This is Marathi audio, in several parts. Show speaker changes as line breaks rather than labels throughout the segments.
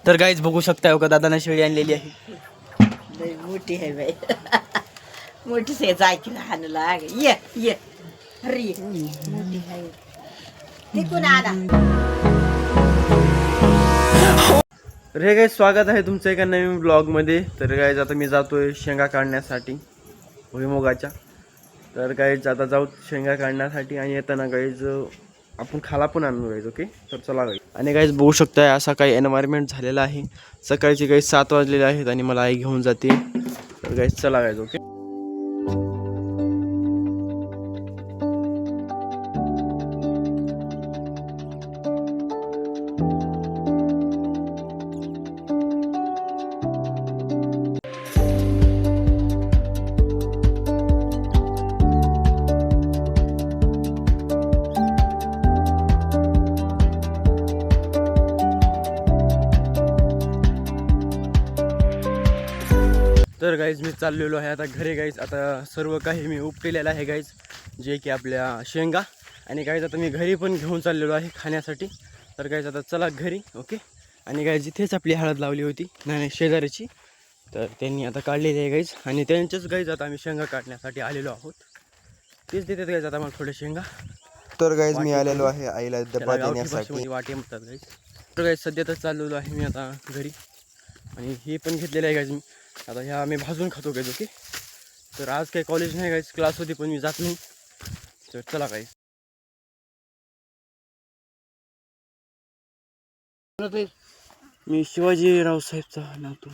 तर गाईज बघू शकता हो का दादाने शेळी आणलेली आहे.
लय मोठी आहे बाई. मोठी से जायची लहान लाग ये ये हरी मोठी आहे तिकून आला.
रे गाईज स्वागत आहे तुमचं एका नवीन ब्लॉगमध्ये. तर गाईज आता मी जातोय शेंगा काढण्यासाठी भुईमुगाच्या. तर गाईज आता जाऊ शेंगा काढण्यासाठी आणि येताना गाईज आपण खाला पण आणू गाईज. ओके तर चला गाईज. आणि गाईज बघू शकताय असा काही एन्व्हायरमेंट झालेला आहे. सकाळची गाईज 7 वाजलेले आहेत आणि मला आई घेऊन जाते. तर गाईज चला गाईज. ओके तर गाईज मी चाललेलो आहे आता घरी गाईज. आता सर्व काही मी उपटेलेलं आहे गाईज, जे की आपल्या शेंगा. आणि गाईज आता मी घरी पण घेऊन चाललेलो आहे खाण्यासाठी. तर गाईज आता चला घरी. ओके. आणि गाईज इथेच आपली हळद लावली होती नाही शेजारीची, तर त्यांनी आता काढलेली आहे गाईज. आणि त्यांच्याच गाईज आता आम्ही शेंगा काढण्यासाठी आलेलो आहोत. तेच देतात गाईज आता मला थोडे शेंगा. तर गाईज मी आलेलो आहे आईला डबा देण्यासाठी. वाटे म्हणतात गाईज. तर गाईज सध्या तर चाललेलो आहे मी आता घरी. आणि हे पण घेतलेलं आहे गाईज मी. आता ह्या आम्ही भाजून खातो गाईज. ओके. तर आज काही कॉलेज नाही गाईज, क्लास होती पण मी जात नाही. तर चला गाईज. मी शिवाजीराव साहेबचा नातू.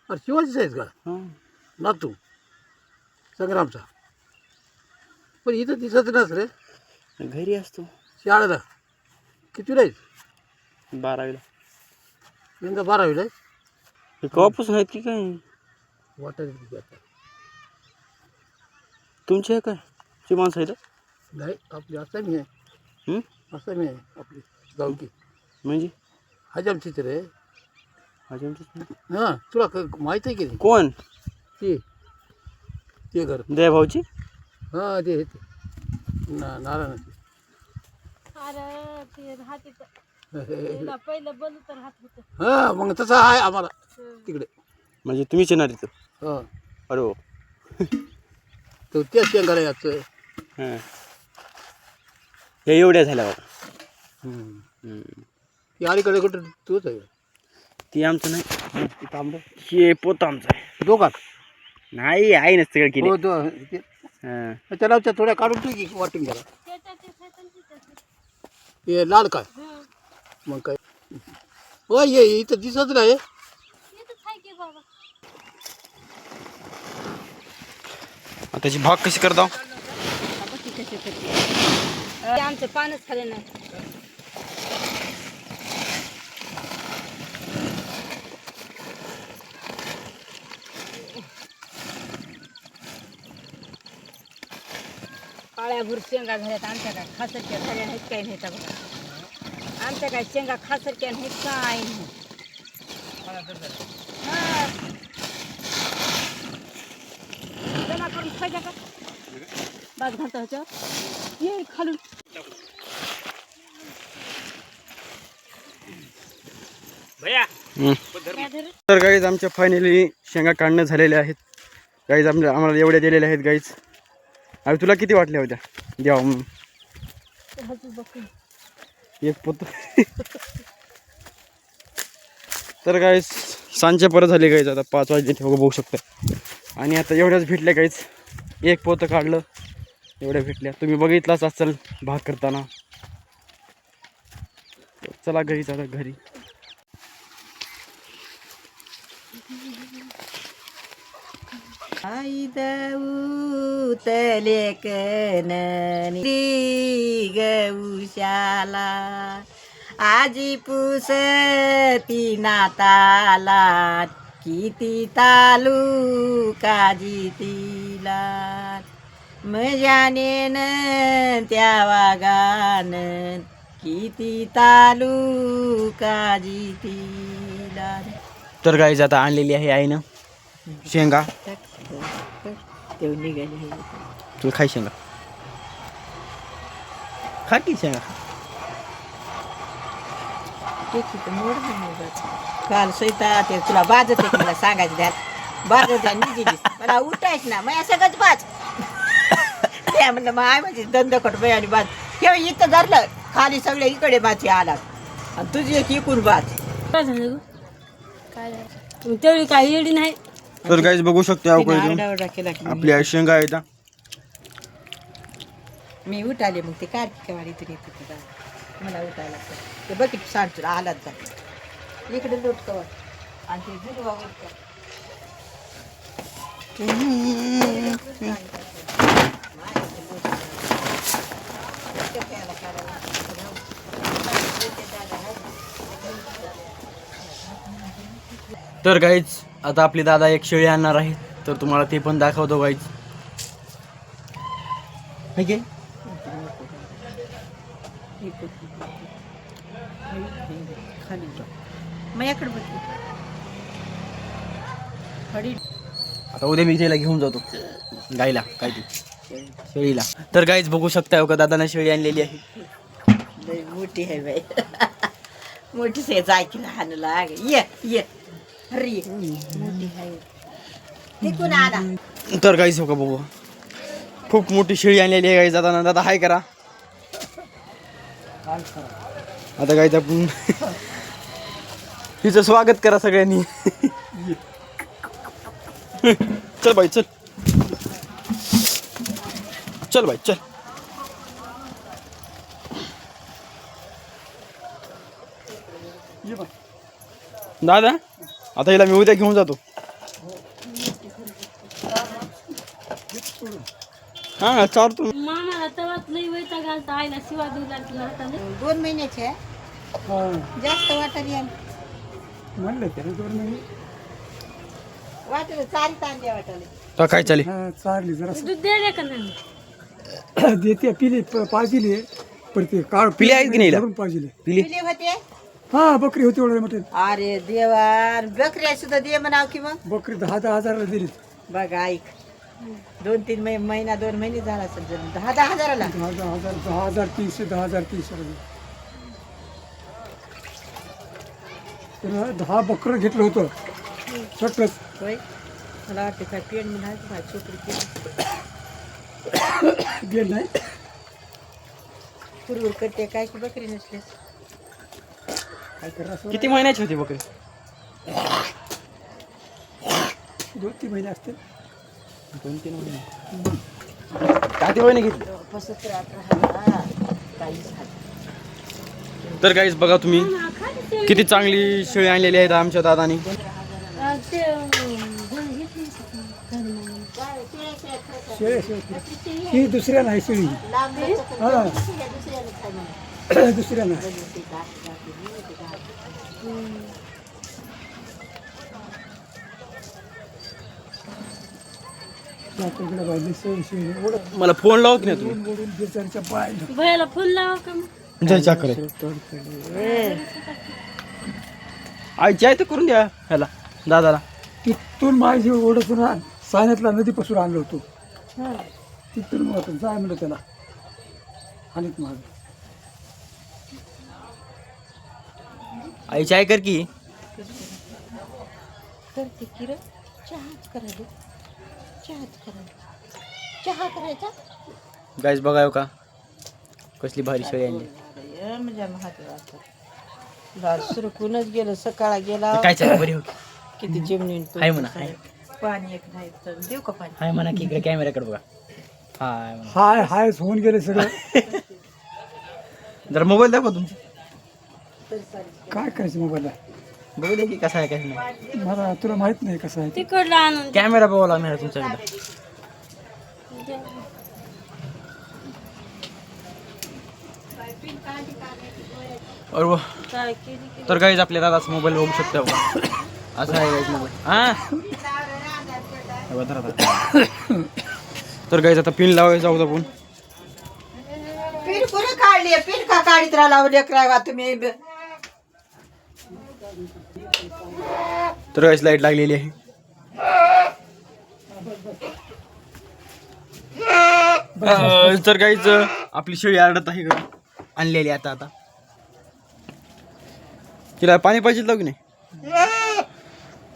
अरे शिवाजीचा आहेस का
हां
नातू संग्रामचा. पण इथं दिसत नस रे
घरी असतो.
शाळेला कितीला आहेस?
12वीला.
यंदा 12वीला आहे.
हे कॉपच नाहीत की काय
वाटत आता
तुमचे आहे काय ची माणसं आहेत?
नाही आपली असामी आहे. असामी आहे आपली गावकी
म्हणजे
हजामचीच रे.
अजून
हां तुला माहीत आहे की नाही?
कोण?
ते घर
दया भाऊची.
हां ते नारायणाची.
अरे ते राहते तर पहिलं बोलू तर राहत होतं.
हां मग तसं आहे आम्हाला तिकडे.
म्हणजे तुम्हीच येणार इथं?
हां
अरे हो.
तर त्या शेंगाला याचं.
हां हे एवढ्या झाल्या बाबा.
ती अलीकडे कुठं तूच आहे
ती आमचं नाही. तांबडं हे पोत आमचं आहे.
दोघात
नाही आहे ना सगळं केलं.
हो
हां
त्याच्या नावच्या थोड्या काढून ठेव की वाटिंग करा.
ते
हे लाल काय मग काय हो ये इथं दिसत नाही.
की बाबा
त्याची भाग कशी करता?
आमचं पानच खाले नाही. काळ्या भूर शेंगा झाल्यात आमच्या काय खासरच्या झाल्या नाहीत काही नाहीत बघा. आमच्या काय शेंगा खासरच्या नाहीत काय नाही. हां जमा करून खायच्या का बाग घालता ह्याच्यावर ये खालून.
तर गाईज आमच्या फायनली शेंगा काढणं झालेल्या आहेत गाईज. आम्हाला एवढ्या दिलेल्या आहेत गाईज. अरे तुला किती वाटल्या होत्या द्यावा म्हणून? एक पोत. तर गाईज सांजच्या परत झाली गाईज. आता 5 वाजले बघू शकता. आणि आता एवढ्याच भेटल्या गाईज. एक पोतं काढलं एवढ्या भेटल्या. तुम्ही बघितलाच असाल भाग करताना. चला गाईज आता घरी.
आई दऊ तले कननी गौशाला आजी पुसती नाताला किती तालू काजी तिला मजाने न त्या वागान किती तालू काजी तिला.
तर गाईज आता आणलेली आहे आईनं शेंगा.
तेव्हा निघाले
तुला खाय शेंगा. खा की शेंगा.
काल सैता ते तुला बाजत आहे मला सांगायचं द्या बाजत द्या मी दिली मला उठायच ना मग सगळंच बाज त्या म्हणलं मग आहे म्हणजे दंदकट बाई आणि बाज हे इथं धरलं खाली सगळे इकडे बाची आला आणि तुझी एक इकून बाज
काय झालं गं? काय तेवढी काय येडी नाही.
तर गाईज बघू शकते
आरडाओरडा केला की
आपल्या शेंगा आहेत हा.
मी उठाले मग ते कार्तिक वाडीतून येत होते मला उठायला लागतं ते बघित सांग तुला आलाच जा इकडे लोट कवर आणि ते जुडवावर कर.
तर गाईज आता आपले दादा एक शेळी आणणार आहेत तर तुम्हाला ते पण दाखवतो गाईज. ठीक आहे
खाली माझ्याकडे बघ खडी
आता उद्या मी तिला घेऊन जातो गाईला काय ती शेळीला. तर गाईज बघू शकता का दादाने शेळी आणलेली आहे.
लय मोठी आहे बाई मोठी से जायची लहान लाग ये ये अरे मोठी आहे ते कोण आला
तर गाईज हो का बघू खूप मोठी शेळी आणलेली आहे गाईज. दादा दादा हाय करा. आता गाईज आपण हिचं स्वागत करा सगळ्यांनी. चल बाई चल चल बाई चल. दादा आता हिला मी उद्या घेऊन जातो. हा चालतो.
मामाला तवाच लई वैताग घालता आईला शिवा देऊ लागला हाताने.
2 महिन्याचे आहे जास्त वाटत या
म्हणलं त्याने 2 महिने
वाटलं चारी तांदे वाटले
तर काय चालेल
चारली जरा
दूध द्यायला का नाही?
देते पिली पाजिली पण ते काळ
पिली आहेत की नाही हिला?
पाजिले
पिली
पिले होते
हा बकरी होती एवढं म्हटलं
अरे देवा बकऱ्या सुद्धा दे म्हणाव की मग
बकरी 10,000 दिली
बघा ऐक 2-3 महिना 2 महिने झाला असेल 10,000ला
10,300 त्यानं 10 बकरं घेतलं होतं सटच
होय मला वाटतं काय पेड म्हणायचं माझी छोकरी
गेलं नाही
पूर्व करते काय की बकरी नसले
काय करा
किती महिन्याची होती बकरी?
2-3 महिने असते
2-3 महिने. किती महिने घेतली? तर काहीच बघा तुम्ही किती चांगली शेळी आणलेली आहेत आमच्या दादानी.
ते घेऊन घेतली
शेळी ही दुसऱ्या नाही शेळी हा दुसऱ्या नाही आपल्याकडे पाहिजे शेळी ओढत
मला फोन लावत नाही तुम्ही
ओढून बेचारीच्या पाय
भयाला फुल लावा का मग?
जय चाकर आईची आहे तर करून द्या ह्याला दादाला.
तिथून माझी ओढतून सायनातला नदीपासून आणलो होतो तिथून मग जाय म्हणलं त्याला आणि माझं
आईची आहे कर की
करते की रे चहाच करायला चहाच करायला चहा करायचा
गाईज बघा का कसली भारी शेळी आणली.
म्हणजे महत्वाचं सुरकूनच गेलं सकाळ गेला
काय चालेल बरी हो
किती चिमणी
हाय म्हणा हाय
पाणी एक नाही तर देऊ का पाणी
हाय म्हणा की इकडे कॅमेराकडे बघा हाय म्हणा.
हाय हाय होऊन गेले सगळं
जरा मोबाईल दाखवा तुमचा.
काय करायचं मोबाईलला
बघू दे की कसा आहे काय नाही.
मला तुला माहित नाही कसं आहे ते.
तिकडला आणून
कॅमेरा बघावा लागणार आहे तुमच्याकडे. बरोबर.
काय केली
तर गाईज आपल्या दादाचा मोबाईल बघू शकता बघा असा आहे गाईज मोबाईल हा हे बघा, धरा, धरा. तर गाईज आता पिन लावायचं आहोत आपण.
पीठ कुठे काढली पीठ का काढीत राहिला लेकरावा तुम्ही
तर गाईज लाईट लागलेली आहे. तर गाईज आपली शेळी आरडत आहे का आणलेली आता आता तिला पाणी पाहिजे लावू की नाही?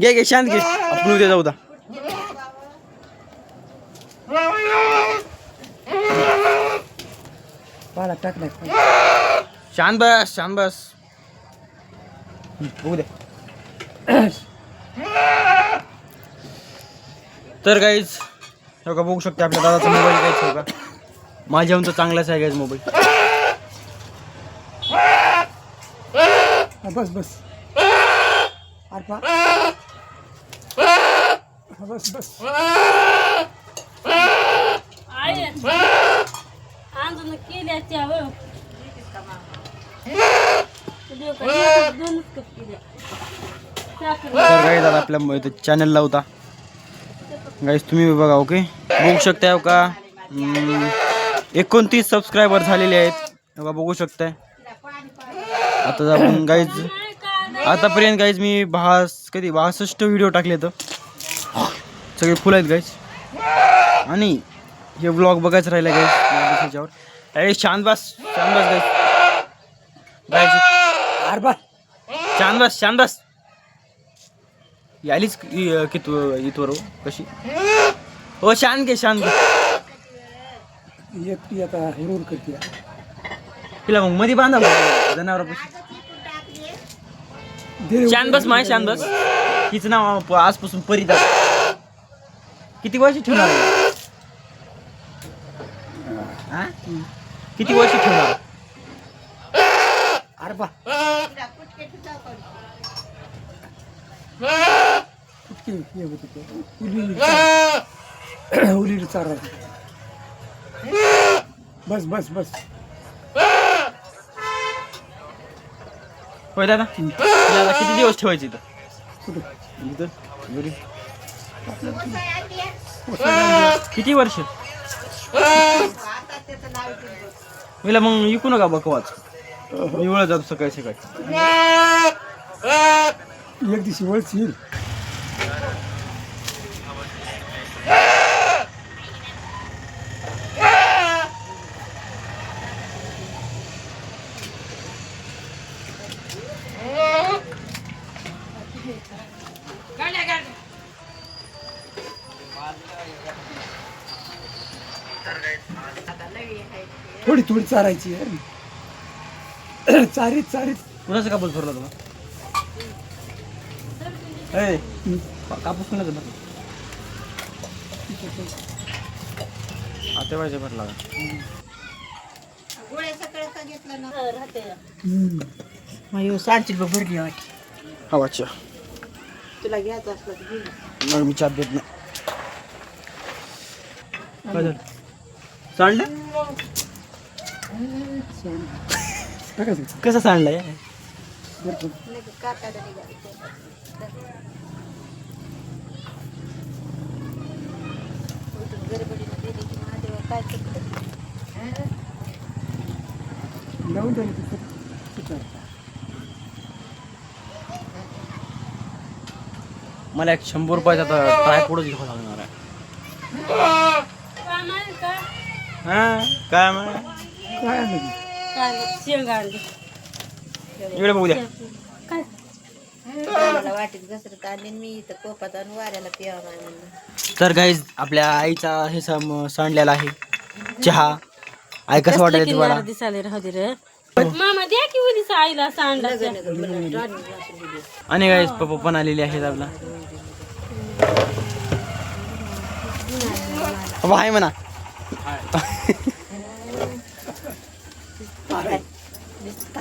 घे घे शांत घे, आपण उद्या जाऊ दा.
पाला टाकलाय.
शांत बस शांत बस. बघू दे. तर गाईज हो का बघू शकते आपल्या दादाचा मोबाईल काहीच हो का माझ्याहून तर चांगलाच आहे गाईज मोबाईल.
बस बस. अरे बस बस.
आंदोलन केल्या त्या
तर गाईज आता आपल्या चॅनलला होता गाईज तुम्ही बघा. ओके बघू शकताय हो का 29 सबस्क्रायबर झालेले आहेत हो का बघू शकताय. आता आपण गाईज आतापर्यंत गाईज मी 62 व्हिडिओ टाकले तर सगळे फुल आहेत गाईज. आणि हे ब्लॉग बघायचं राहिलं गाईज त्याच्यावर. अरे शांत बस गाईज.
अरे बस.
शांत बस. यालीच इथवर कशी हो शांत घे
एकटी आता हेरून करते.
तिला मग मध्ये बांधा जनावरापाशी. शांत बस माय शांत बस. तिचं नाव आजपासून परिदा. किती वर्ष ठेवणार आहे? हा? किती वर्ष ठेवणार?
अरे बा. उली चारा. बस बस बस.
होय दादा दादा किती दिवस ठेवायची इथं?
कुठे
घरी किती वर्ष? मला मग विकू नका बकवाच. मी वेळ जातो सकाळी सकाळी.
एक दिवशी वळची येईल. थोडी थोडी चारायची यार. चारीत
कुणाचा कापूस भरला तुला? ए कापूस कुणाचा भरला? आतेबाईचा भरला का?
सांची भरली वाटली.
हा अच्छा
तुला घ्यायचं असलं तर घे.
मग मी चाप देत नाही. काय झालं? सांडलं? कसं सांडलंय?
लावून द्या.
मला एक 100 रुपयाचा ट्रायपॉडच घ्यावा लागणार आहे. हा काय मग
काय नाही.
शेंगा
इकडे बघू द्या.
मला वाटेल घसरत आली मी इथं कोपात आणि वाऱ्याला पिवा म्हणून.
तर गाईज आपल्या आईचा हे सांडलेला आहे चहा. आई कसं वाटायला तुम्हाला?
दिसाले राहू दे रे मामा द्या की उलीच आईला सांडला.
आणि गाईज पप्पा पण आलेले आहेत आपला. आहे म्हणा.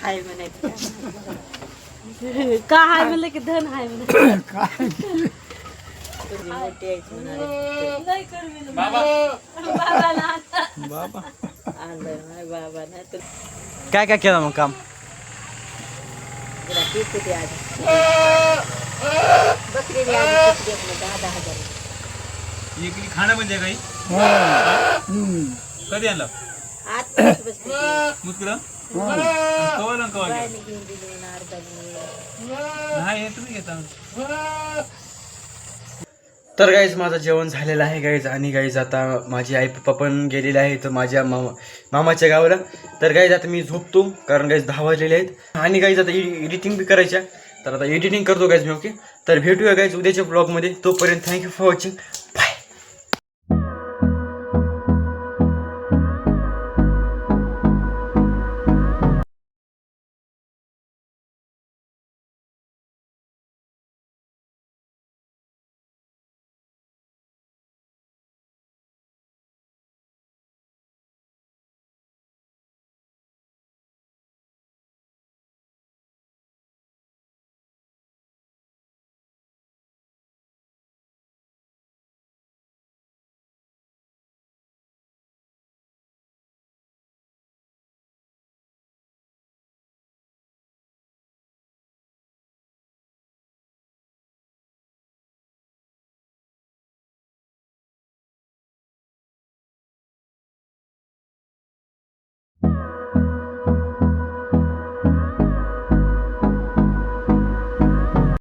हाय म्हणायचं.
का हाय म्हणलं की धन हाय म्हणलं.
तुझी मोठी आईच म्हणाले.
बाबा
आणलं नाही बाबा नाही तर
काय काय केलं मग काम?
तुला किती दे आधी. बकरी दे आधी किती दे म्हणलं 10,000.
खाणं म्हणजे काही कधी आणलं?
आता बसली.
मुतकडं
बायाने घेऊन दिली ना अर्धा.
नाही तुम्ही घेता. तर गाईज माझं जेवण झालेलं आहे गाईज. आणि गाईज आता माझी आई पप्पा पण गेलेले आहेत माझ्या मामाच्या गावाला. तर गाईज आता मी झोपतो कारण गाईज 10 वाजलेले आहेत. आणि गाईज आता एडिटिंग बी करायच्या, तर आता एडिटिंग करतो गाईज मी. ओके, तर भेटूया गाईज उद्याच्या ब्लॉगमध्ये. तोपर्यंत थँक्यू फॉर वॉचिंग.